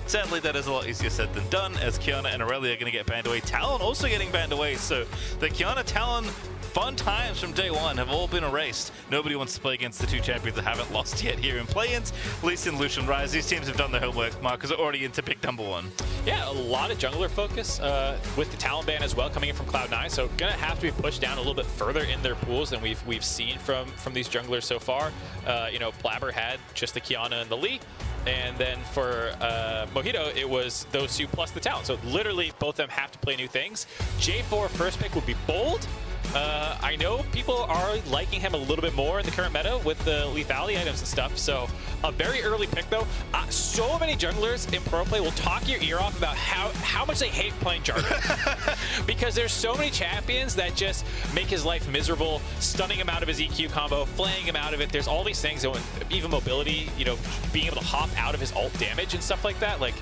Sadly, that is a lot easier said than done, as Kiana and Aurelia are going to get banned away. Talon also getting banned away, so the Kiana Talon fun times from day one have all been erased. Nobody wants to play against the two champions that haven't lost yet here in play-ins. Lee Sin, Lucian, Rise, these teams have done their homework. Markers are already into pick number one. Yeah, a lot of jungler focus with the Talon ban as well coming in from Cloud9, so gonna have to be pushed down a little bit further in their pools than we've seen from these junglers so far. You know, Blabber had just the Kiana and the Lee, and then for Mojito, it was those two plus the Talon. So literally both of them have to play new things. J4 first pick would be bold. I know people are liking him a little bit more in the current meta with the lethality items and stuff, so a very early pick though. So many junglers in pro play will talk your ear off about how much they hate playing Jarvan. Because there's so many champions that just make his life miserable, stunning him out of his EQ combo, flaying him out of it. There's all these things, even mobility, you know, being able to hop out of his ult damage and stuff like that. Like,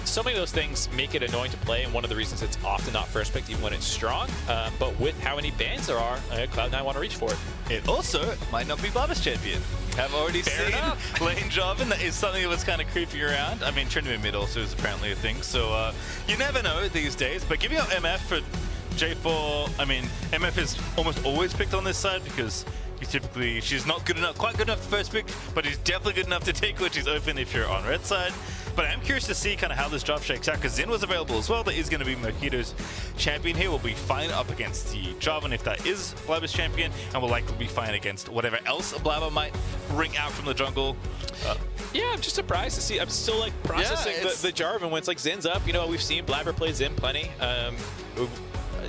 so many of those things make it annoying to play, and one of the reasons it's often not first picked even when it's strong. But with how many bans there are, Cloud9 want to reach for it. It also might not be Barber's champion. I've already seen lane Jarvan. That is something that was kind of creeping around. I mean, Trinity mid also is apparently a thing, so you never know these days. But giving up MF for J4, I mean, MF is almost always picked on this side because she's not good enough, quite good enough for first pick, but he's definitely good enough to take when she's open if you're on red side. But I'm curious to see kind of how this draft shakes out, because Xin was available as well. That is going to be Mojito's champion here. Will be fine up against the Jarvan if that is Blabber's champion, and will likely be fine against whatever else Blabber might bring out from the jungle. Yeah, I'm just surprised to see. I'm still like processing the Jarvan when it's like Zin's up. You know, we've seen Blabber play Zin plenty. A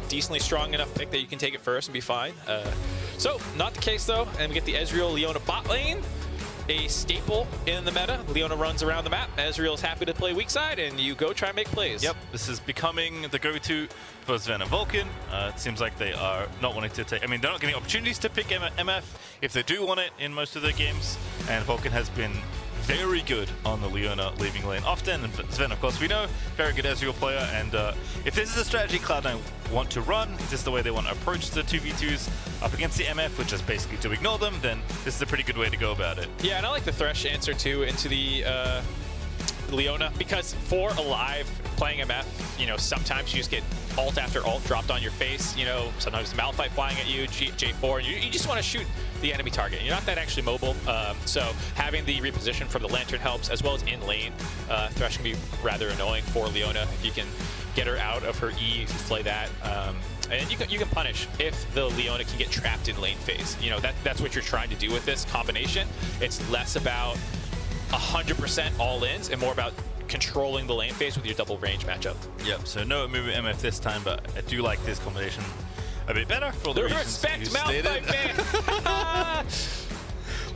decently strong enough pick that you can take it first and be fine. So, not the case though, and we get the Ezreal Leona bot lane. A staple in the meta. Leona runs around the map. Ezreal's happy to play weak side, and you go try and make plays. Yep, this is becoming the go-to for Sven and Vulcan. It seems like they are not wanting to take... I mean, they're not getting opportunities to pick MF if they do want it in most of their games, and Vulcan has been very good on the Leona leaving lane often, and Sven, of course, we know, very good Ezreal player, and if this is a strategy Cloud9 want to run, if this is the way they want to approach the 2v2s up against the MF, which is basically to ignore them, then this is a pretty good way to go about it. Yeah, and I like the Thresh answer too into the Leona, because for Alive playing MF, you know, sometimes you just get ult after ult dropped on your face, you know, sometimes Malphite flying at you, J4, and you just want to shoot the enemy target. You're not that actually mobile, so having the reposition from the Lantern helps, as well as in lane. Thresh can be rather annoying for Leona if you can get her out of her E, you can play that. And you can punish if the Leona can get trapped in lane phase. You know, that's what you're trying to do with this combination. It's less about 100% all-ins and more about controlling the lane phase with your double range matchup. Yep, so no move MF this time, but I do like this combination a bit better for all the reasons respect you Malphite, man!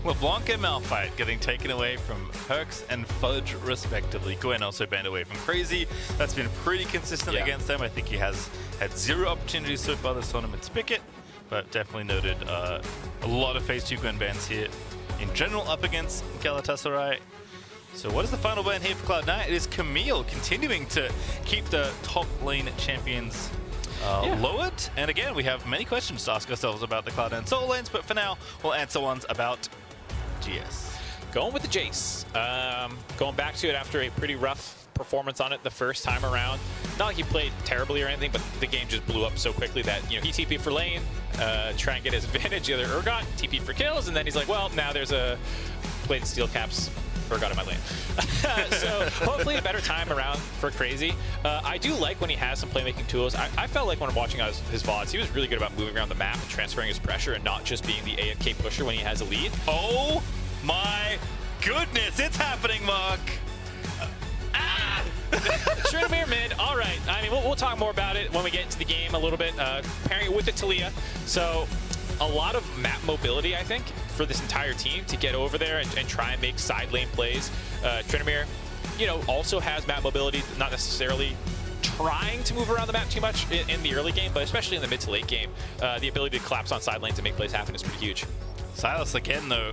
LeBlanc and Malphite getting taken away from Herx and Fudge respectively. Gwen also banned away from Crazy. That's been pretty consistent against them. I think he has had 0 opportunities so far this tournament to pick it, but definitely noted a lot of phase 2 Gwen bans here in general up against Galatasaray. So what is the final ban here for Cloud9? It is Camille continuing to keep the top lane champions lowered. And again, we have many questions to ask ourselves about the Cloud9 solo lanes, but for now, we'll answer ones about GS. Going with the Jace. Going back to it after a pretty rough performance on it the first time around. Not like he played terribly or anything, but the game just blew up so quickly that, you know, he TP'd for lane, try and get his advantage, the other Urgot, TP'd for kills, and then he's like, well, now there's a played steel caps. Urgot in my lane. So hopefully a better time around for Crazy. I do like when he has some playmaking tools. I felt like when I'm watching his VODs, he was really good about moving around the map and transferring his pressure and not just being the AFK pusher when he has a lead. Oh my goodness, it's happening, Mark. Trinity mid, all right. I mean, we'll talk more about it when we get into the game a little bit. Pairing it with the Talia. So a lot of map mobility, I think, for this entire team to get over there and try and make side lane plays. Trinamir, you know, also has map mobility, not necessarily trying to move around the map too much in the early game, but especially in the mid to late game, the ability to collapse on side lanes and make plays happen is pretty huge. Sylas again, though,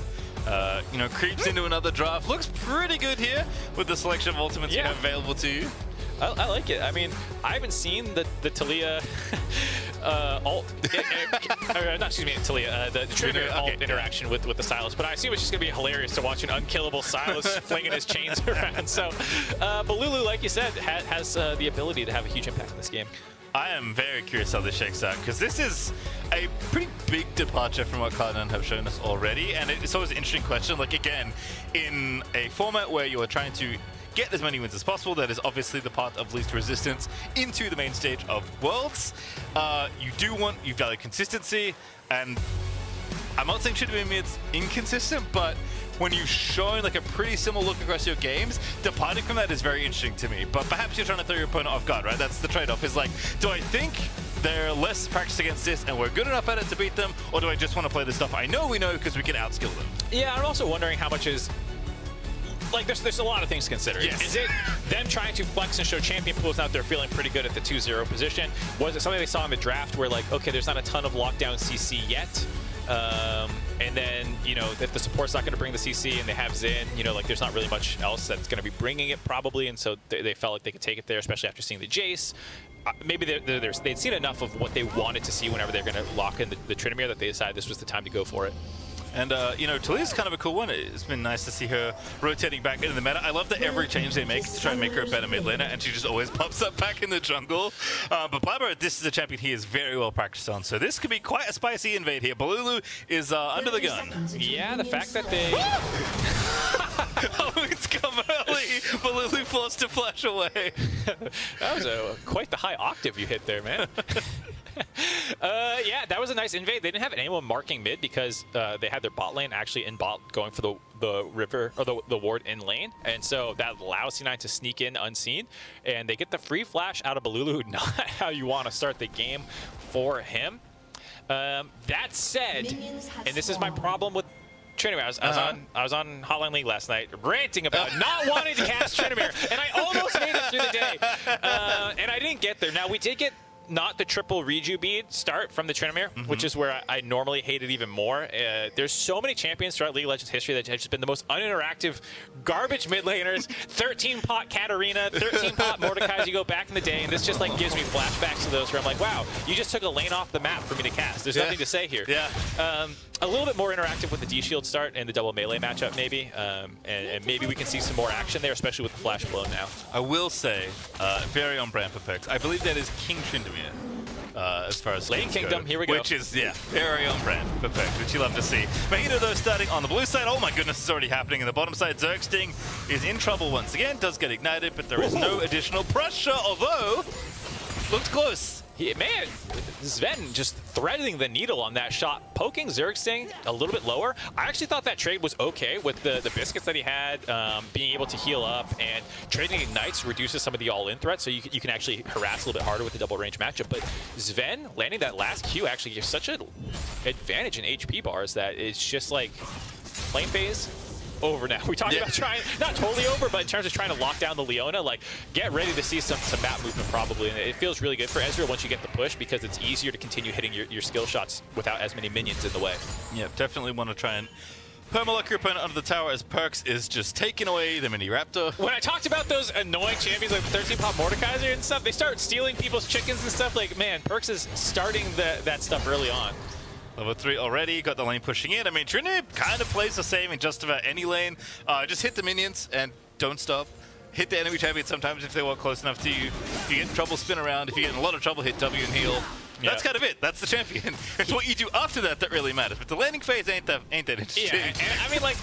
you know, creeps into another draft. Looks pretty good here with the selection of ultimates you have available to you. I like it. I mean, I haven't seen the Talia alt, or, not, excuse me, Talia, the Trinity alt interaction with the Sylas, but I assume it's just going to be hilarious to watch an unkillable Sylas flinging his chains around. So, but Lulu, like you said, has the ability to have a huge impact in this game. I am very curious how this shakes out, because this is a pretty big departure from what Cloud9 have shown us already, and it's always an interesting question. Like, again, in a format where you are trying to get as many wins as possible, that is obviously the path of least resistance into the main stage of Worlds. You value consistency, and I'm not saying Trinity Mid's inconsistent, but when you've shown like a pretty similar look across your games, departing from that is very interesting to me. But perhaps you're trying to throw your opponent off guard, right? That's the trade-off, is like, do I think they're less practiced against this and we're good enough at it to beat them, or do I just want to play the stuff I know we know because we can outskill them? Yeah, I'm also wondering how much is, like, there's a lot of things to consider. Yes. Is it them trying to flex and show champion pools out there feeling pretty good at the 2-0 position? Was it something they saw in the draft where, like, okay, there's not a ton of lockdown CC yet, and then, you know, if the support's not going to bring the CC and they have Xin, you know, like, there's not really much else that's going to be bringing it probably, and so they felt like they could take it there, especially after seeing the Jace. Maybe they'd seen enough of what they wanted to see whenever they're going to lock in the Tryndamere that they decided this was the time to go for it. And, you know, Talia's kind of a cool one. It's been nice to see her rotating back into the meta. I love that every change they make to try and make her a better mid laner, and she just always pops up back in the jungle. But Blabber, this is a champion he is very well practiced on, so this could be quite a spicy invade here. Balulu is under the gun. Yeah, the fact that they... Oh, it's come early. Balulu forced to flash away. That was quite the high octave you hit there, man. Yeah, that was a nice invade. They didn't have anyone marking mid because they had their bot lane actually in bot going for the river, or the ward in lane, and so that allows C9 to sneak in unseen, and they get the free flash out of Balulu. Not how you want to start the game for him. That said, and this is my problem with Tryndamere. I was on Hotline League last night ranting about not wanting to cast Tryndamere, and I almost made it through the day, and I didn't get there. Now, we did get not the triple reju bead start from the Tryndamere, which is where I normally hate it even more. There's so many champions throughout League of Legends history that have just been the most uninteractive garbage mid laners. 13-pot Katarina, 13-pot Mordecai as you go back in the day, and this just like gives me flashbacks to those where I'm like, wow, you just took a lane off the map for me to cast. There's nothing to say here. Yeah. A little bit more interactive with the D-Shield start and the double melee matchup maybe, and maybe we can see some more action there, especially with the flash blow now. I will say, very on brand for Perks. I believe that is King Tryndamere. As far as Lane Kingdom, go, here we go. Which is, yeah, very on brand for Perks, which you love to see. Mahito, though, starting on the blue side. Oh my goodness, it's already happening. In the bottom side, Zergsting is in trouble once again. Does get ignited, but there is no additional pressure, although looked close. Man, Sven just threading the needle on that shot, poking Zergsting a little bit lower. I actually thought that trade was okay with the biscuits that he had, being able to heal up, and trading ignites reduces some of the all-in threat, so you can actually harass a little bit harder with the double range matchup. But Sven landing that last Q actually gives such an advantage in HP bars that it's just like lane phase. Over now. We talked about trying, not totally over, but in terms of trying to lock down the Leona, like, get ready to see some map movement probably. And it feels really good for Ezreal once you get the push, because it's easier to continue hitting your skill shots without as many minions in the way. Yeah, definitely want to try and permalock your opponent under the tower as Perks is just taking away the mini Raptor. When I talked about those annoying champions like 13-pop Mordekaiser and stuff, they start stealing people's chickens and stuff. Like, man, Perks is starting that stuff early on. Level 3 already, got the lane pushing in. I mean, Tryndamere kind of plays the same in just about any lane. Just hit the minions and don't stop. Hit the enemy champion sometimes if they walk close enough to you. If you get in trouble, spin around. If you get in a lot of trouble, hit W and heal. Yeah. That's kind of it. That's the champion. It's what you do after that really matters. But the landing phase ain't that interesting. Yeah, and I mean, like,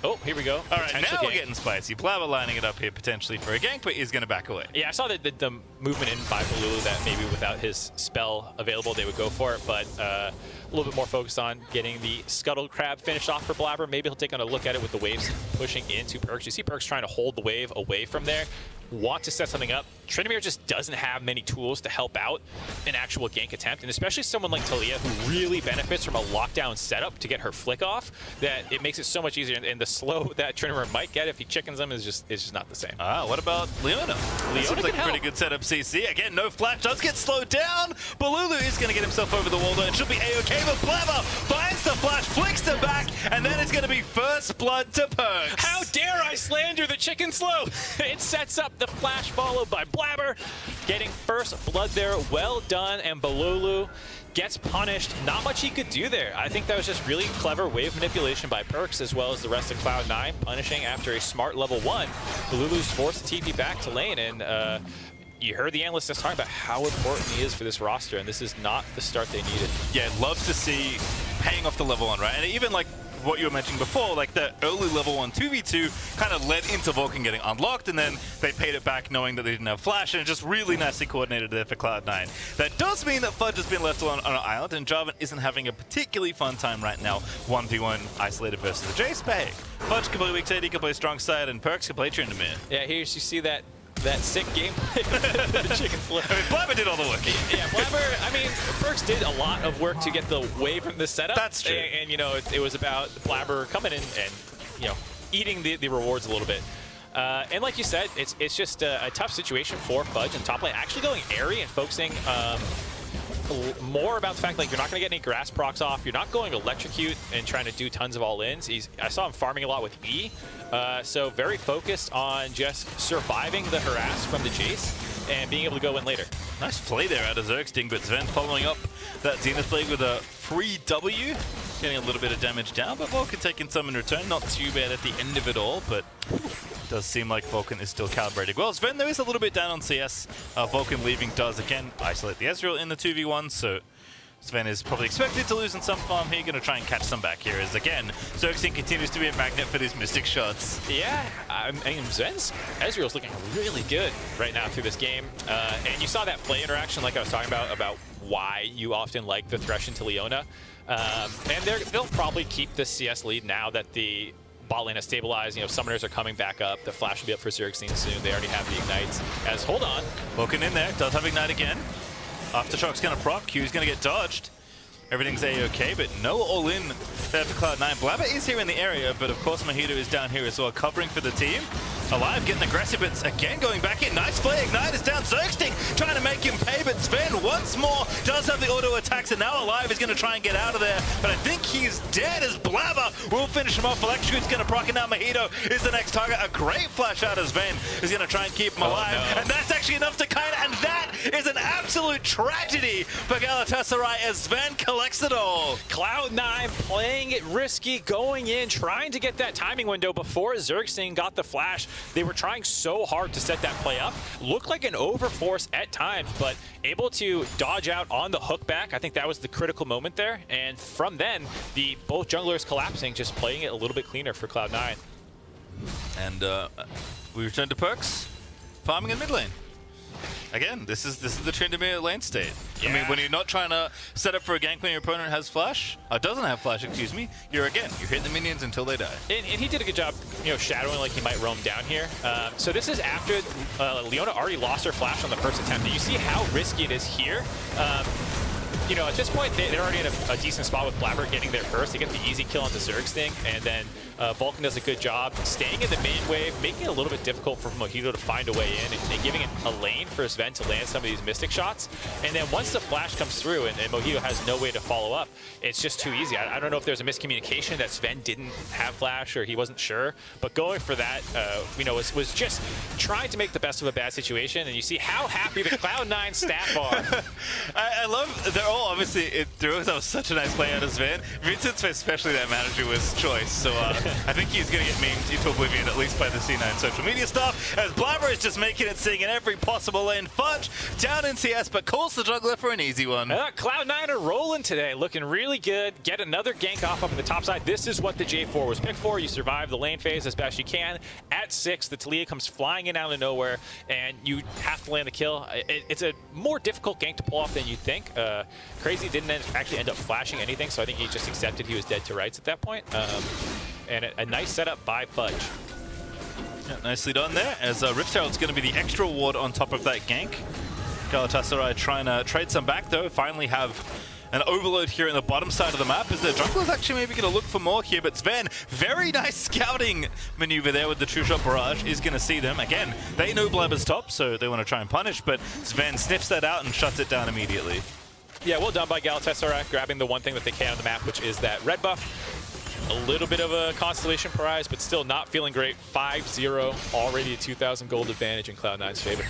oh, here we go. All right, now we're getting spicy. Blabber lining it up here potentially for a gank, but he's going to back away. Yeah, I saw the movement in by Balulu that maybe without his spell available, they would go for it, but a little bit more focused on getting the Scuttle Crab finished off for Blabber. Maybe he'll take a look at it with the waves pushing into Perks. You see Perks trying to hold the wave away from there, want to set something up. Tryndamere just doesn't have many tools to help out an actual gank attempt, and especially someone like Talia who really benefits from a lockdown setup to get her flick off, that it makes it so much easier, and the slow that Tryndamere might get if he chickens them is just not the same. What about Leona? Leona seems like a pretty good setup CC. Again, no flash, does get slowed down. Balulu is going to get himself over the wall though, and should be A-OK, but Blabber finds the flash, flicks them back, and then it's going to be first blood to Perks. How dare I slander the chicken slow? It sets up the flash followed by Blabber. Getting first blood there, well done, and Balulu gets punished. Not much he could do there. I think that was just really clever wave manipulation by Perks as well as the rest of Cloud9, punishing after a smart level 1. Balulu's forced to TP back to lane, and you heard the analysts just talking about how important he is for this roster, and this is not the start they needed. Yeah, love to see paying off the level 1, right? And even like what you were mentioning before, like the early level 1 2v2 kind of led into Vulcan getting unlocked, and then they paid it back knowing that they didn't have flash, and just really nicely coordinated there for Cloud9. That does mean that Fudge has been left alone on an island, and Jarvan isn't having a particularly fun time right now. 1v1 isolated versus the Jace. But hey, Fudge can play weak side, he can play strong side, and Perks can play Tryndamere. Yeah, here you see that sick gameplay with the chicken flip. I mean, Blabber did all the work. Yeah, Blabber, I mean, Perks did a lot of work to get the wave from the setup. That's true. And you know, it was about Blabber coming in and, you know, eating the rewards a little bit. And like you said, it's just a tough situation for Fudge in top lane. Actually going airy and focusing more about the fact like you're not going to get any grass procs off. You're not going electrocute and trying to do tons of all-ins. I saw him farming a lot with E. So very focused on just surviving the harass from the Jace and being able to go in later. Nice play there out of Zergsting, but Sven following up that Zenith Blade with a free W. Getting a little bit of damage down, but Vulcan taking some in return. Not too bad at the end of it all, but does seem like Vulcan is still calibrated well. Sven, there is a little bit down on CS. Vulcan leaving does, again, isolate the Ezreal in the 2v1, so Sven is probably expected to lose in some farm here. Going to try and catch some back here as, again, Zergsting continues to be a magnet for these Mystic shots. Yeah, I mean, Sven's Ezreal's looking really good right now through this game. And you saw that play interaction like I was talking about why you often like the Thresh into Leona. And they'll probably keep the CS lead now that the bot lane has stabilized. You know, summoners are coming back up. The flash will be up for Zergsting soon. They already have the ignites. As hold on, Vulcan in there, does have ignite again. Aftershock's gonna proc, Q's gonna get dodged. Everything's A-okay, but no all-in there for Cloud9. Blabber is here in the area, but of course Mojito is down here as well, covering for the team. Alive, getting aggressive, but again going back in. Nice play, Ignite is down. Zergsting trying to make him pay, but Sven once more does have the auto attacks, and now Alive is going to try and get out of there, but I think he's dead as Blabber will finish him off. Electrocute's going to proc, and now Mojito is the next target. A great flash out of Sven is going to try and keep him alive, and that's actually enough to kind of, and that is an absolute tragedy for Galatasaray as Sven collects it all. Cloud9 playing it risky, going in, trying to get that timing window before Zergsting got the flash. They were trying so hard to set that play up. Looked like an overforce at times, but able to dodge out on the hook back. I think that was the critical moment there. And from then, both junglers collapsing, just playing it a little bit cleaner for Cloud9. And we return to Perks, farming in mid lane. Again, this is the Tryndamere lane state. Yeah. I mean, when you're not trying to set up for a gank when your opponent has flash, doesn't have flash, excuse me, you hit the minions until they die. And he did a good job, you know, shadowing like he might roam down here. So this is after Leona already lost her flash on the first attempt. And you see how risky it is here. You know, at this point, they're already in a decent spot with Blabber getting there first. They get the easy kill onto Zergsting, and then Vulcan does a good job staying in the main wave, making it a little bit difficult for Mojito to find a way in, and giving it a lane for Sven to land some of these Mystic shots. And then once the flash comes through and Mojito has no way to follow up, it's just too easy. I don't know if there's a miscommunication that Sven didn't have flash or he wasn't sure, but going for that, you know, was just trying to make the best of a bad situation, and you see how happy the Cloud9 staff are. I love, they're all obviously through. That was such a nice play out of Sven. Vincent's especially that manager was choice, so I think he's going to get memed into oblivion, at least by the C9 social media stuff, as Blabber is just making it sing in every possible lane. Fudge down in CS, but calls the jungler for an easy one. Cloud9 are rolling today, looking really good. Get another gank off up on the top side. This is what the J4 was picked for. You survive the lane phase as best you can. At 6, the Taliyah comes flying in out of nowhere, and you have to land the kill. It's a more difficult gank to pull off than you'd think. Crazy didn't actually end up flashing anything, so I think he just accepted he was dead to rights at that point. And a nice setup by Fudge. Yeah, nicely done there, as Rift Herald's going to be the extra ward on top of that gank. Galatasaray trying to trade some back, though. Finally have an overload here in the bottom side of the map, as the jungler's actually maybe going to look for more here, but Sven, very nice scouting maneuver there with the True Shot Barrage, is going to see them. Again, they know Blabber's top, so they want to try and punish, but Sven sniffs that out and shuts it down immediately. Yeah, well done by Galatasaray, grabbing the one thing that they can on the map, which is that red buff. a little bit of a consolation prize, but still not feeling great. 5-0, already a 2,000 gold advantage in Cloud9's favor.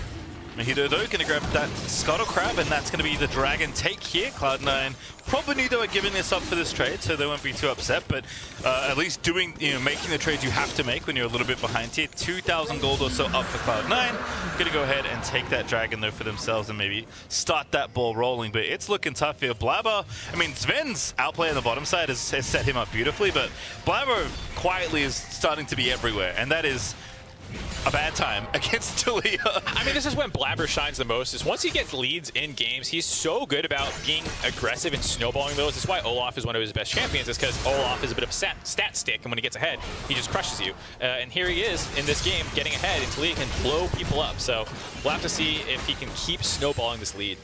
Mahito, though, going to grab that Scuttle Crab, and that's going to be the Dragon take here. Cloud9 probably knew they were giving this up for this trade, so they won't be too upset, but at least doing, making the trades you have to make when you're a little bit behind here. 2,000 gold or so up for Cloud9. Going to go ahead and take that Dragon, though, for themselves and maybe start that ball rolling, but it's looking tough here. Blabber, I mean, Sven's outplay on the bottom side has set him up beautifully, but Blabber quietly is starting to be everywhere, and that is a bad time against Talia. I mean, this is when Blabber shines the most, is once he gets leads in games, he's so good about being aggressive and snowballing those. That's why Olaf is one of his best champions, is because Olaf is a bit of a stat stick, and when he gets ahead, he just crushes you. And here he is in this game, getting ahead, and Talia can blow people up. So we'll have to see if he can keep snowballing this lead.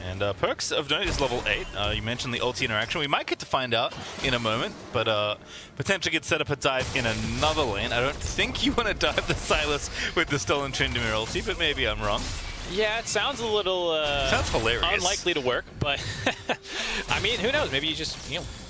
And Perks of Note is level 8. You mentioned the ulti interaction. We might get to find out in a moment, but potentially could set up a dive in another lane. I don't think you want to dive the Silas with the stolen Tryndamere ulti, but maybe I'm wrong. Yeah, it sounds a little sounds hilarious. Unlikely to work, but I mean, who knows? Maybe you just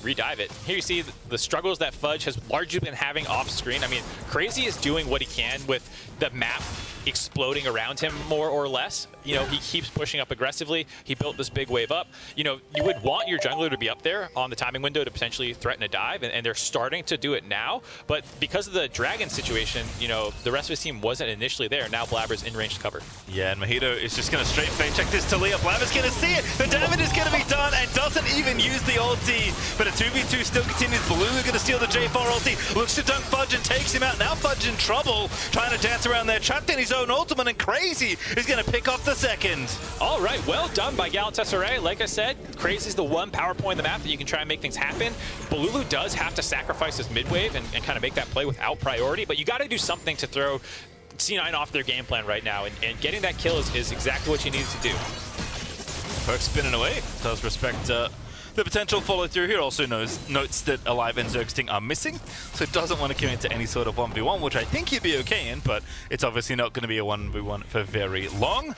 redive it. Here you see the struggles that Fudge has largely been having off screen. I mean, Crazy is doing what he can with the map exploding around him more or less. He keeps pushing up aggressively. He built this big wave up. You would want your jungler to be up there on the timing window to potentially threaten a dive, and they're starting to do it now. But because of the Dragon situation, the rest of his team wasn't initially there. Now Blabber's in range to cover. Yeah, and Mahito is just going to straight fake check this Talia. Blabber's going to see it. The damage is going to be done and doesn't even use the ulti. But a 2v2 still continues. Baloo going to steal the J4 ulti. Looks to dunk Fudge and takes him out. Now Fudge in trouble, trying to dance around there, trapped in his own ultimate, and Crazy is going to pick off the second. All right, well done by Galatasaray. Like I said, Crazy's the one power point in the map that you can try and make things happen. Balulu does have to sacrifice his mid wave and kind of make that play without priority, but you got to do something to throw C9 off their game plan right now, and getting that kill is exactly what you need to do. Perk spinning away, does respect the potential follow through here. Also notes that Alive and Zergsting are missing, so doesn't want to commit to any sort of 1v1, which I think he'd be okay in, but it's obviously not going to be a 1v1 for very long.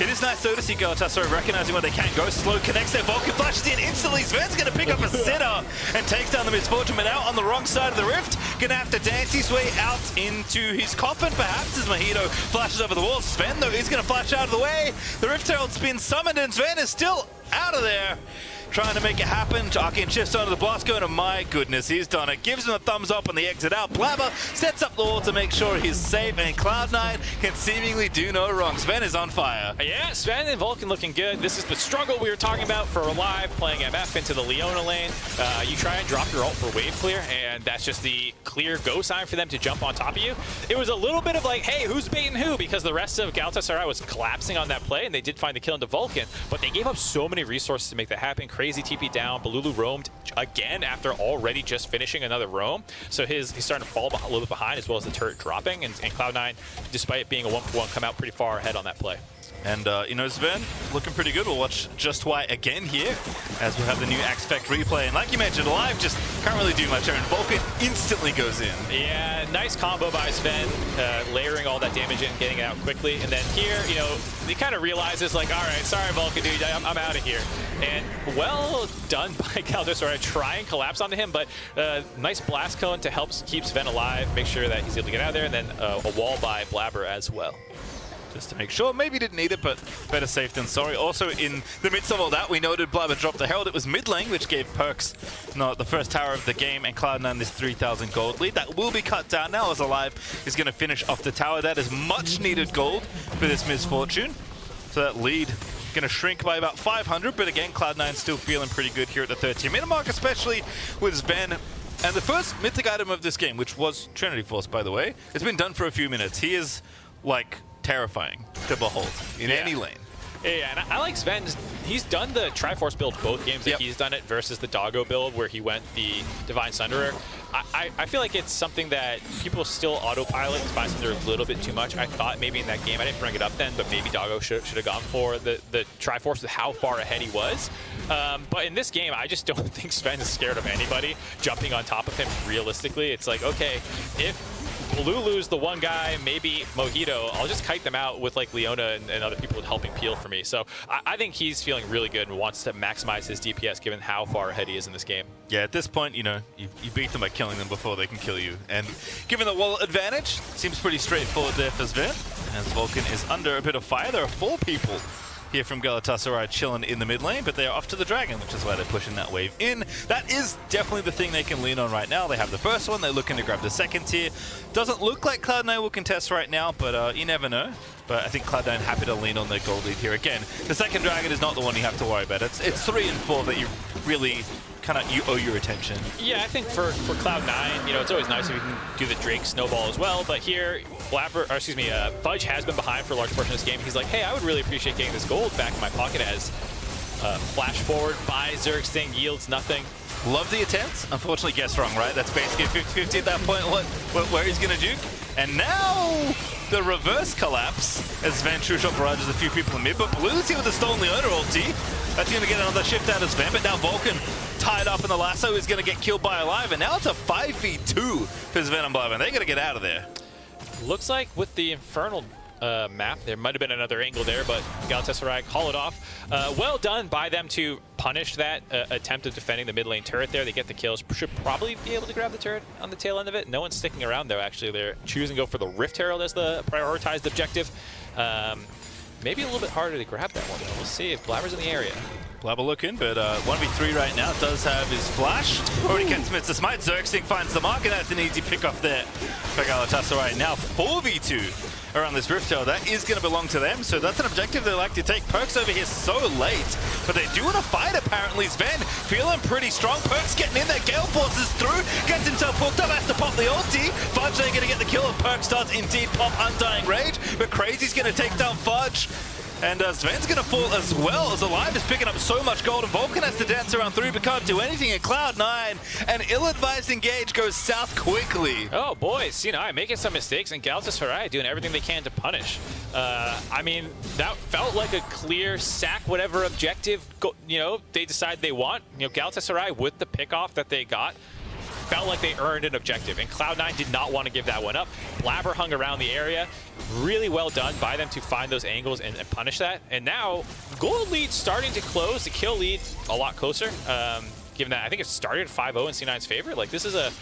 It is nice though to see Galatasaray recognizing where they can go. Slow connects there, Vulcan flashes in instantly. Sven's going to pick up a sitter and takes down the Misfortune, but out on the wrong side of the rift. Going to have to dance his way out into his coffin perhaps as Mahito flashes over the wall. Sven though is going to flash out of the way. The Rift Herald's been summoned and Sven is still out of there, trying to make it happen. Jarkin shifts onto the blast going, and my goodness, he's done it. Gives him a thumbs up on the exit out. Blabber sets up the wall to make sure he's safe, and Cloud9 can seemingly do no wrong. Sven is on fire. Yeah, Sven and Vulcan looking good. This is the struggle we were talking about for Alive, playing MF into the Leona lane. You try and drop your ult for wave clear, and that's just the clear go sign for them to jump on top of you. It was a little bit of like, hey, who's baiting who? Because the rest of Galatasaray was collapsing on that play, and they did find the kill into Vulcan, but they gave up so many resources to make that happen. Crazy TP down. Balulu roamed again after already just finishing another roam. So he's starting to fall a little bit behind, as well as the turret dropping. And Cloud9, despite it being a 1-for-1, come out pretty far ahead on that play. And, Sven, looking pretty good. We'll watch Just Why again here as we have the new Axe Effect replay. And like you mentioned, Alive just can't really do much. And Vulcan instantly goes in. Yeah, nice combo by Sven, layering all that damage in, getting it out quickly. And then here, he kind of realizes, like, all right, sorry, Vulcan, dude, I'm out of here. And well done by Galatasaray, try and collapse onto him, but nice blast cone to help keep Sven alive, make sure that he's able to get out of there, and then a wall by Blabber as well. Just to make sure. Maybe didn't need it, but better safe than sorry. Also, in the midst of all that, we noted Blabber dropped the Herald. It was mid lane, which gave Perks the first tower of the game, and Cloud9 this 3,000 gold lead. That will be cut down now as Alive is going to finish off the tower. That is much needed gold for this Misfortune. So that lead going to shrink by about 500, but again, Cloud9 still feeling pretty good here at the 13-minute mark, especially with Sven. And the first mythic item of this game, which was Trinity Force, by the way, it's been done for a few minutes. He is, like, terrifying to behold in any lane. Yeah, and I like Sven. He's done the Triforce build both games that he's done it versus the Doggo build where he went the Divine Sunderer. I feel like it's something that people still autopilot and Divine Sunderer a little bit too much. I thought maybe in that game, I didn't bring it up then, but maybe Doggo should have gone for the Triforce with how far ahead he was. But in this game, I just don't think Sven is scared of anybody jumping on top of him realistically. It's like, okay, if Blue lose the one guy, maybe Mojito, I'll just kite them out with like Leona and other people helping peel for me. So I think he's feeling really good and wants to maximize his DPS given how far ahead he is in this game. Yeah, at this point, you beat them by killing them before they can kill you. And given the wall advantage, seems pretty straightforward there for Sven. As Vulcan is under a bit of fire, there are 4 people here from Galatasaray chilling in the mid lane, but they are off to the Dragon, which is why they're pushing that wave in. That is definitely the thing they can lean on right now. They have the first one, they're looking to grab the second tier. Doesn't look like Cloud9 will contest right now, but you never know. But I think Cloud9 happy to lean on their gold lead here. Again, the second Dragon is not the one you have to worry about. It's 3 and 4 that you really you owe your attention. Yeah, I think for Cloud9, it's always nice if you can do the Drake snowball as well, but here, Fudge has been behind for a large portion of this game. He's like, hey, I would really appreciate getting this gold back in my pocket as flash forward, buy Zergsting, yields nothing. Love the attempt. Unfortunately, guessed wrong, right? That's basically 50-50 at that point, where he's going to juke. And now the reverse collapse as Sven Trueshot barrages a few people in mid, but Blue's here with the Stolen Leona ulti. That's going to get another shift out of Sven, but now Vulcan tied up in the lasso is going to get killed by Alive, and now it's a 5v2 for Sven and Bliven. They're going to get out of there. Looks like with the Infernal map, there might have been another angle there, but Galatasaray call it off. Well done by them to punish that attempt of defending the mid lane turret there. They get the kills. Should probably be able to grab the turret on the tail end of it. No one's sticking around though, actually. They're choosing to go for the Rift Herald as the prioritized objective. Maybe a little bit harder to grab that one though. We'll see if Blabber's in the area. Blabber looking, but 1v3 right now. Does have his flash. Already gets Mr. Smite. Zergsting finds the mark, and that's an easy pick off there for Galatasaray. Now 4v2 around this Rift Tower. That is going to belong to them, so that's an objective they like to take. Perks over here so late, but they do want to fight apparently. Sven feeling pretty strong. Perks getting in there. Gale forces through, gets himself hooked up, has to pop the ulti. Fudge they're going to get the kill, and Perks does indeed pop Undying Rage, but Crazy's going to take down Fudge. And Sven's going to fall as well, as Alive is picking up so much gold, and Vulcan has to dance around through but can't do anything at Cloud9. An ill-advised engage goes south quickly. Oh boy, C9 making some mistakes, and Galatasaray doing everything they can to punish. I mean, that felt like a clear sack whatever objective they decide they want. Galatasaray with the pick-off that they got, felt like they earned an objective, and Cloud9 did not want to give that one up. Blabber hung around the area. Really well done by them to find those angles and punish that. And now, gold lead starting to close. The kill lead a lot closer. Given that I think it started 5-0 in C9's favor. Like, this is a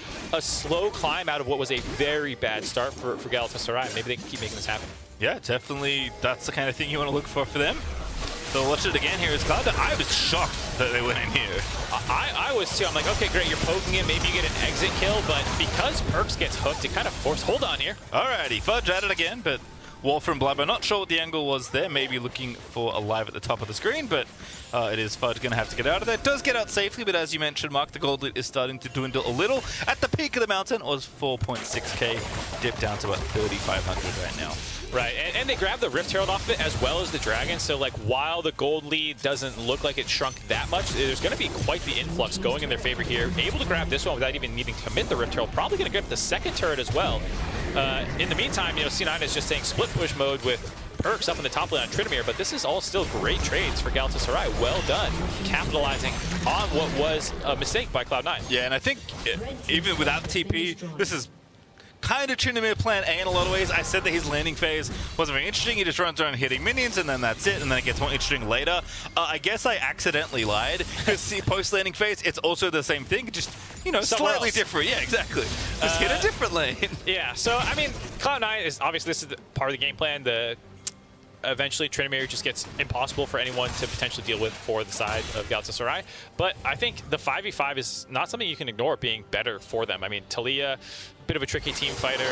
slow climb out of what was a very bad start for Galatasaray. Maybe they can keep making this happen. Yeah, definitely. That's the kind of thing you want to look for them. So watch it again here is Cloud9. I was shocked that they went in here. I was too. I'm like, okay, great, you're poking him. Maybe you get an exit kill, but because Perks gets hooked, it kind of forced. Hold on here. Alrighty, Fudge at it again, but Wolf from Blabber, not sure what the angle was there. Maybe looking for Alive at the top of the screen, but it is Fudge going to have to get out of there. Does get out safely, but as you mentioned, Mark, the gold lead is starting to dwindle a little. At the peak of the mountain, it was 4.6k, dipped down to about 3,500 right now. Right, and they grabbed the Rift Herald off it as well as the Dragon, so like while the gold lead doesn't look like it shrunk that much, there's going to be quite the influx going in their favor here. Able to grab this one without even needing to commit the Rift Herald, probably going to grab the second turret as well. In the meantime, C9 is just saying split push mode with Perks up in the top lane on Tryndamere, but this is all still great trades for Galatasaray. Well done, capitalizing on what was a mistake by Cloud9. Yeah, and I think even without TP, this is kind of Tryndamere plan A in a lot of ways. I said that his landing phase wasn't very interesting. He just runs around hitting minions and then that's it, and then it gets more interesting later. I guess I accidentally lied. Because post-landing phase, it's also the same thing, just, slightly different. Yeah, exactly. Just hit a different lane. Yeah, so, I mean, Cloud9 is obviously, this is part of the game plan. Eventually, Tryndamere just gets impossible for anyone to potentially deal with for the side of Galatasaray. But I think the 5v5 is not something you can ignore being better for them. I mean, Talia, bit of a tricky team fighter.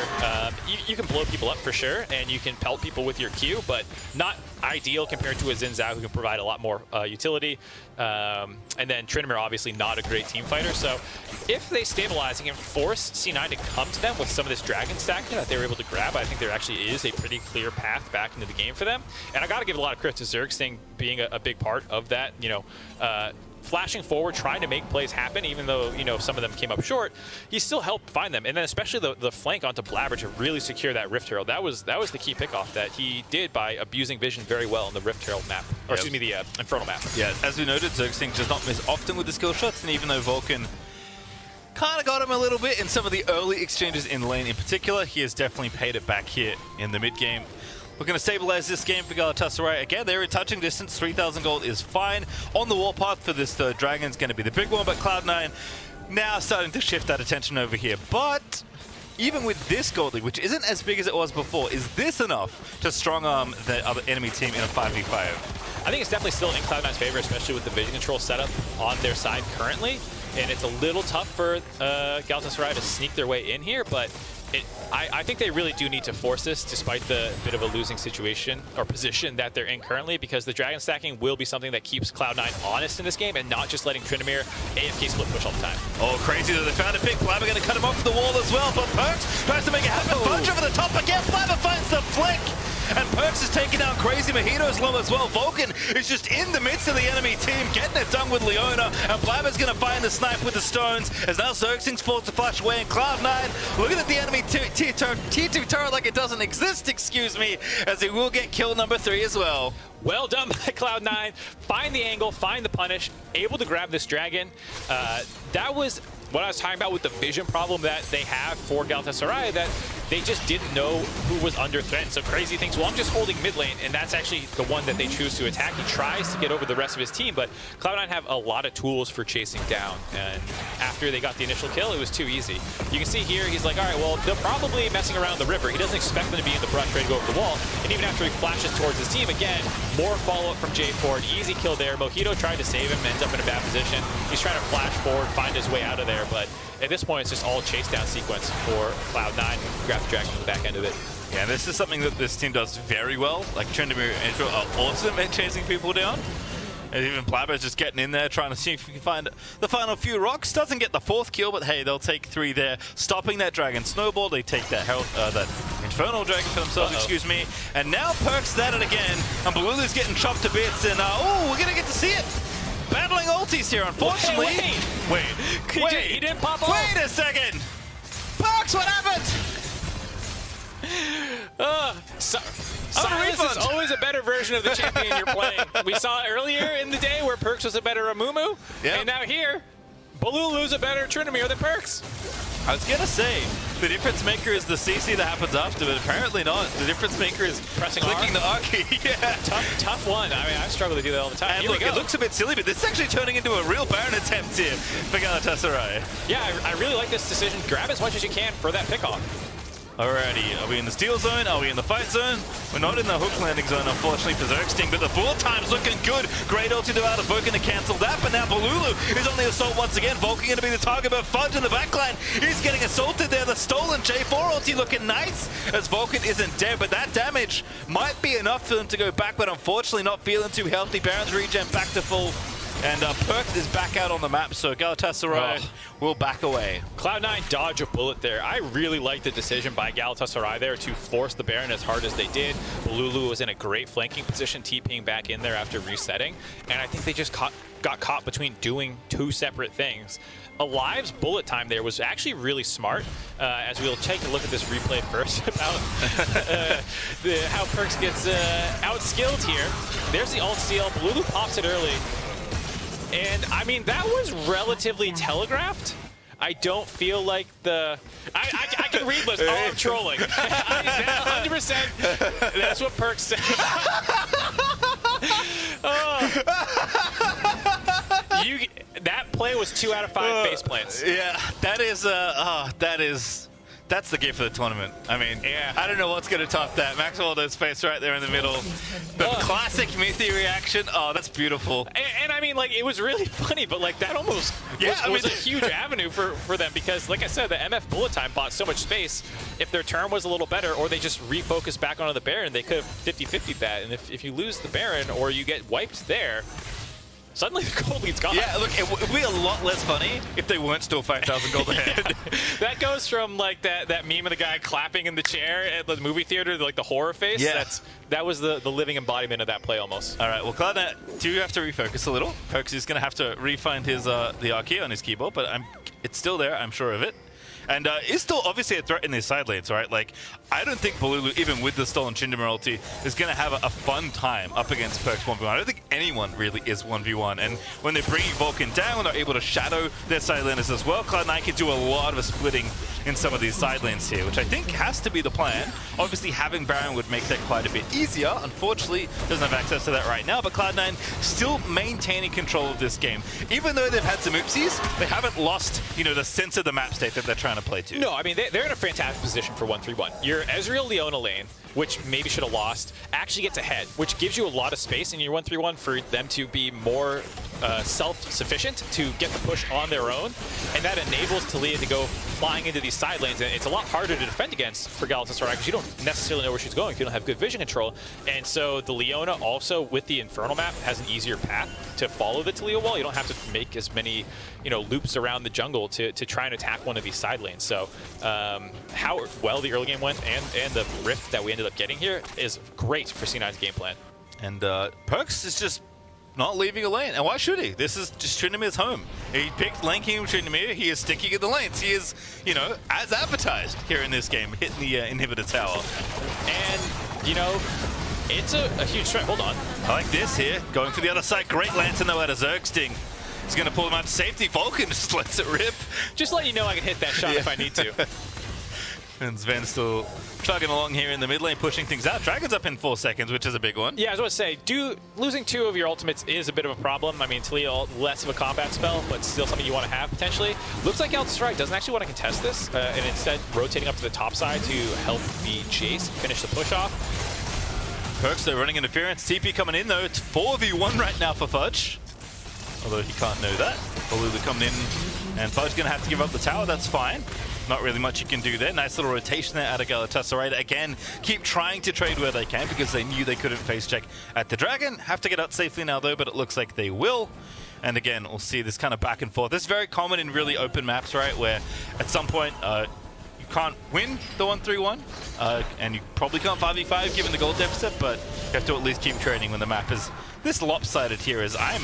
You can blow people up for sure, and you can pelt people with your Q, but not ideal compared to a Xin Zhao who can provide a lot more utility. And then Tryndamere, obviously not a great team fighter. So if they stabilize and can force C9 to come to them with some of this Dragon stack that they were able to grab, I think there actually is a pretty clear path back into the game for them. And I got to give a lot of credit to Zergsting being a big part of that. Flashing forward, trying to make plays happen, even though, some of them came up short, he still helped find them. And then especially the flank onto Blabber to really secure that Rift Herald. That was the key pickoff that he did by abusing vision very well on the Rift Herald map. Or excuse me, the Infernal map. Yeah, as we noted, Zergsting does not miss often with the skill shots, and even though Vulcan kind of got him a little bit in some of the early exchanges in lane in particular. He has definitely paid it back here in the mid game. We're going to stabilize this game for Galatasaray. Again, they're in touching distance. 3,000 gold is fine. On the warpath for this third dragon is going to be the big one, but Cloud9 now starting to shift that attention over here. But even with this gold lead, which isn't as big as it was before, is this enough to strong-arm the other enemy team in a 5v5? I think it's definitely still in Cloud9's favor, especially with the vision control setup on their side currently. And it's a little tough for Galatasaray to sneak their way in here, but I think they really do need to force this despite the bit of a losing situation or position that they're in currently, because the dragon stacking will be something that keeps Cloud9 honest in this game and not just letting Tryndamere AFK split push all the time. Oh, crazy that they found a pick. Blabber going to cut him off the wall as well, but Perks tries to make it happen. Bunch over the top again. Blabber finds the flick. And Perks is taking down Crazy. Mojito's low as well. Vulcan is just in the midst of the enemy team, getting it done with Leona. And Blabber's going to find the snipe with the stones, as now Xerxes falls to flash away. And Cloud9 looking at the enemy T2 turret like it doesn't exist, excuse me, as he will get kill number 3 as well. Well done by Cloud9. Find the angle, find the punish, able to grab this dragon. That was what I was talking about with the vision problem that they have for Galatasaray, that they just didn't know who was under threat. So Crazy thinks, well, I'm just holding mid lane, and that's actually the one that they choose to attack. He tries to get over the rest of his team, but Cloud9 have a lot of tools for chasing down. And after they got the initial kill, it was too easy. You can see here, he's like, all right, well, they're probably messing around the river. He doesn't expect them to be in the brush ready to go over the wall. And even after he flashes towards his team, again, more follow-up from J Ford. Easy kill there. Mojito tried to save him, ends up in a bad position. He's trying to flash forward, find his way out of there, but at this point, it's just all chase down sequence for Cloud9. Grab the dragon on the back end of it. Yeah, this is something that this team does very well. Like, Tryndamere and Intro are awesome at chasing people down. And even Blabber's just getting in there, trying to see if he can find the final few rocks. Doesn't get the 4th kill, but hey, they'll take 3 there. Stopping that dragon snowball. They take that that infernal dragon for themselves, excuse me. And now Perks at it again. And Balulu's getting chopped to bits. And oh, we're going to get to see it. Battling ultis here, unfortunately. Wait. He didn't pop off. Wait a second. Perks, what happened? Silas is always a better version of the champion you're playing. We saw earlier in the day where Perks was a better Amumu, and now here, Balulu's a better Tryndamere than Perks. I was gonna say, the difference maker is the CC that happens after, but apparently not. The difference maker is clicking the R key. Yeah. Tough one. I mean, I struggle to do that all the time. And look, it looks a bit silly, but this is actually turning into a real Baron attempt here for Galatasaray. Yeah, I really like this decision. Grab as much as you can for that pickoff. Alrighty, are we in the steal zone? Are we in the fight zone? We're not in the hook landing zone, unfortunately, for Xerxes, but the bullet time's looking good. Great ulti to out of Vulcan to cancel that, but now Balulu is on the assault once again. Vulcan going to be the target, but Fudge in the backline is getting assaulted there. The stolen J4 ulti looking nice, as Vulcan isn't dead, but that damage might be enough for them to go back, but unfortunately not feeling too healthy. Baron's regen back to full. And Perks is back out on the map, so Galatasaray will back away. Cloud9 dodge a bullet there. I really like the decision by Galatasaray there to force the Baron as hard as they did. Balulu was in a great flanking position, TPing back in there after resetting. And I think they just got caught between doing 2 separate things. Alive's bullet time there was actually really smart, as we'll take a look at this replay first about how Perks gets outskilled here. There's the ult steal. Balulu pops it early. And, I mean, that was relatively telegraphed. I don't feel like the... I can read lips. Oh, I'm trolling. 100%. That's what Perks said. That play was 2 out of 5 face plants. Yeah, that's the gift for the tournament. I mean, I don't know what's going to top that. Max Waldo's face right there in the middle. The classic Mithi reaction. Oh, that's beautiful. And I mean, like, it was really funny, but like that almost was a huge avenue for them, because, like I said, the MF bullet time bought so much space. If their turn was a little better, or they just refocused back onto the Baron, they could have 50-50'd that. And if you lose the Baron or you get wiped there, suddenly the gold lead's gone. Yeah, look, it would be a lot less funny if they weren't still 5,000 gold ahead. That goes from like that meme of the guy clapping in the chair at the movie theater to like the horror face. Yeah. That was the living embodiment of that play almost. All right, well, Cloud9 do have to refocus a little. Perks is going to have to re-find his the R key on his keyboard, but it's still there, I'm sure of it. and is still obviously a threat in these side lanes, right? Like, I don't think Balulu, even with the stolen Tryndamere ulti, is going to have a fun time up against Perkz 1v1. I don't think anyone really is 1v1, and when they're bringing Vulcan down, they're able to shadow their side laners as well. Cloud9 can do a lot of splitting in some of these side lanes here, which I think has to be the plan. Obviously, having Baron would make that quite a bit easier. Unfortunately, doesn't have access to that right now, but Cloud9 still maintaining control of this game. Even though they've had some oopsies, they haven't lost, you know, the sense of the map state that they're trying to play to. No, I mean, they're in a fantastic position for 1-3-1. Your Ezreal Leona lane, which maybe should have lost, actually gets ahead, which gives you a lot of space in your 1-3-1 for them to be more self-sufficient to get the push on their own, and that enables Taliyah to go flying into these side lanes, and it's a lot harder to defend against for Galatasaray because you don't necessarily know where she's going if you don't have good vision control. And so the Leona also, with the Infernal map, has an easier path to follow the Taliyah wall. You don't have to make as many, you know, loops around the jungle to try and attack one of these side lanes. So how well the early game went and the rift that we ended up getting here is great for C9's game plan. And Perkz is just not leaving a lane. And why should he? This is just Tryndamere's home. He picked Lane King of Tryndamere. He is sticking in the lanes. He is, you know, as advertised here in this game, hitting the inhibitor tower. And, you know, it's a huge threat. Hold on. I like this here. Going for the other side. Great Lantern though out of Zergsting. He's going to pull him out to safety. Vulcan just lets it rip. Just let you know I can hit that shot if I need to. And Sven still chugging along here in the mid lane, pushing things out. Dragon's up in 4 seconds, which is a big one. Yeah, I was going to say, losing 2 of your ultimates is a bit of a problem. I mean, Taliyah, less of a combat spell, but still something you want to have, potentially. Looks like Galatasaray doesn't actually want to contest this, and instead rotating up to the top side to help the Jace finish the push off. Perkz, though, running interference. TP coming in, though. It's 4v1 right now for Fudge. Although he can't know that. Balulu coming in, and Fudge going to have to give up the tower. That's fine. Not really much you can do there. Nice little rotation there out of Galatasaray. Again, keep trying to trade where they can because they knew they couldn't face check at the Dragon. Have to get out safely now, though, but it looks like they will. And again, we'll see this kind of back and forth. This is very common in really open maps, right, where at some point you can't win the 1-3-1, and you probably can't 5v5 given the gold deficit, but you have to at least keep trading when the map is this lopsided here. As I'm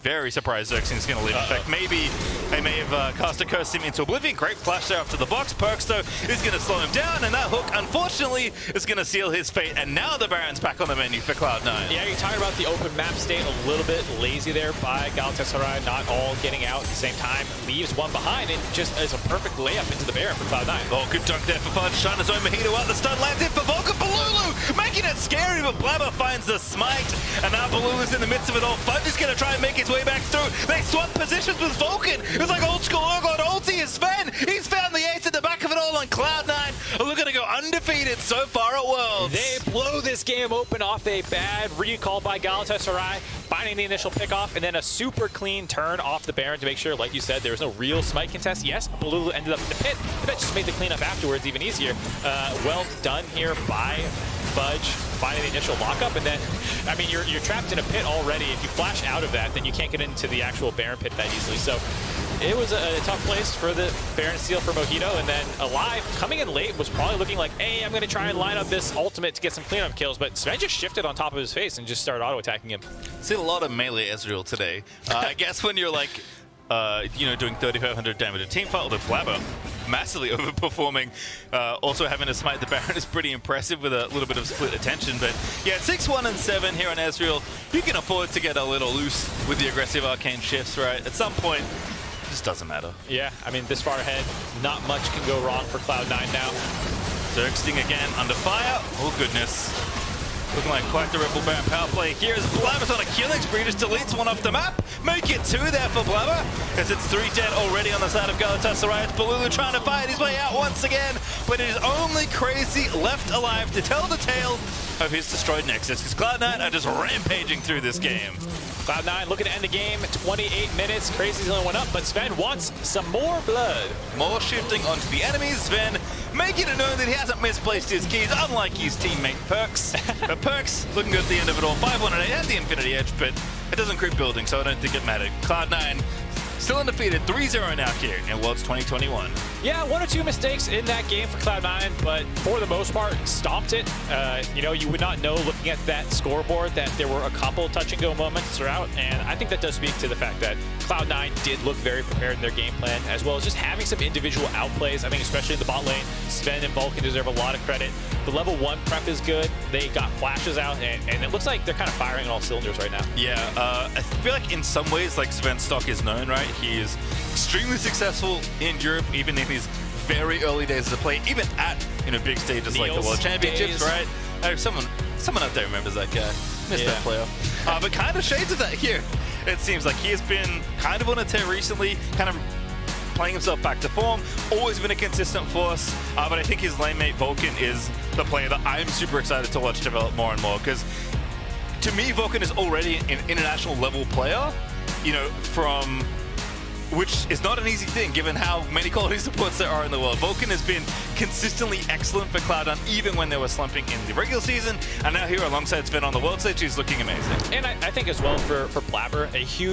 very surprised Xerxing's going to leave. In fact, maybe they may have cast a curse him into oblivion. Great flash there after the box. Perkz, though, is going to slow him down, and that hook, unfortunately, is going to seal his fate. And now the Baron's back on the menu for Cloud9. Yeah, you're talking about the open map state, a little bit lazy there by Galatasaray, not all getting out at the same time. Leaves one behind, and just as a perfect layup into the Baron for Cloud9. Oh, good dunk there for Fudge. Trying his own mojito out. The stun lands in for Vulcan. Balulu making it scary, but Blabber finds the smite. And now Balulu's in the midst of it all. Fudge is going to try and make his way back through. They swap positions with Vulcan. It's like old school Urgot ulti is Sven. He's found the ace at the back of it all on Cloud9. We're going to go undefeated so far at Worlds. They blow this game open off a bad recall by Galatasaray, finding the initial pick off, and then a super clean turn off the Baron to make sure, like you said, there was no real smite contest. Yes, Balulu ended up in the pit, but that just made the cleanup afterwards even easier. Well done here by Fudge, finding the initial lockup, and then, I mean, you're trapped in a pit already. If you flash out of that, then you can't get into the actual Baron pit that easily. So it was a tough place for the Baron to steal for Mojito, and then Alive, coming in late, was probably looking like, hey, I'm going to try and line up this ultimate to get some cleanup kills, but Sven just shifted on top of his face and just started auto-attacking him. Seen a lot of melee Ezreal today. I guess when you're like, you know, doing 3,500 damage a team fight, although Flabber massively overperforming. Also having to smite the Baron is pretty impressive with a little bit of split attention. But yeah, 6-1 and 7 here on Ezreal. You can afford to get a little loose with the aggressive arcane shifts, right? At some point, it just doesn't matter. Yeah, I mean, this far ahead, not much can go wrong for Cloud9 now. Zergsting again under fire. Oh, goodness. Looking like quite the Rebel Baron power play here as Blabber's on a killing spree, just deletes one off the map. Make it 2 there for Blabber, as it's 3 dead already on the side of Galatasaray. It's Balulu trying to fight his way out once again, but it is only Crazy left alive to tell the tale of his destroyed Nexus, because Cloud9 are just rampaging through this game. Cloud9 looking to end the game, 28 minutes. Crazy's the only one up, but Sven wants some more blood. More shifting onto the enemies. Sven making it known that he hasn't misplaced his keys, unlike his teammate Perkz. But Perkz looking good at the end of it all. 5-1 and 8 at the Infinity Edge, but it doesn't creep building, so I don't think it mattered. Cloud9 still undefeated, 3-0 now here in Worlds 2021. Yeah, 1 or 2 mistakes in that game for Cloud9, but for the most part, stomped it. You know, you would not know looking at that scoreboard that there were a couple touch-and-go moments throughout, and I think that does speak to the fact that Cloud9 did look very prepared in their game plan, as well as just having some individual outplays. I think especially in the bot lane, Sven and Vulcan deserve a lot of credit. The level 1 prep is good. They got flashes out, and it looks like they're kind of firing on all cylinders right now. Yeah, I feel like in some ways, like Sven's stock is known, right? He is extremely successul in Europe, even in his very early days as a player, even at big stages like the World Championships, right? Someone out there remembers that guy. Missed that player. But kind of shades of that here. It seems like he has been kind of on a tear recently, kind of playing himself back to form, always been a consistent force, but I think his lane mate Vulcan is the player that I'm super excited to watch develop more and more, because to me, Vulcan is already an international level player, from which is not an easy thing given how many quality supports there are in the world. Vulcan has been consistently excellent for Cloud9 even when they were slumping in the regular season, and now here alongside Sven on the world stage, he's looking amazing. And I think as well for Blabber, a huge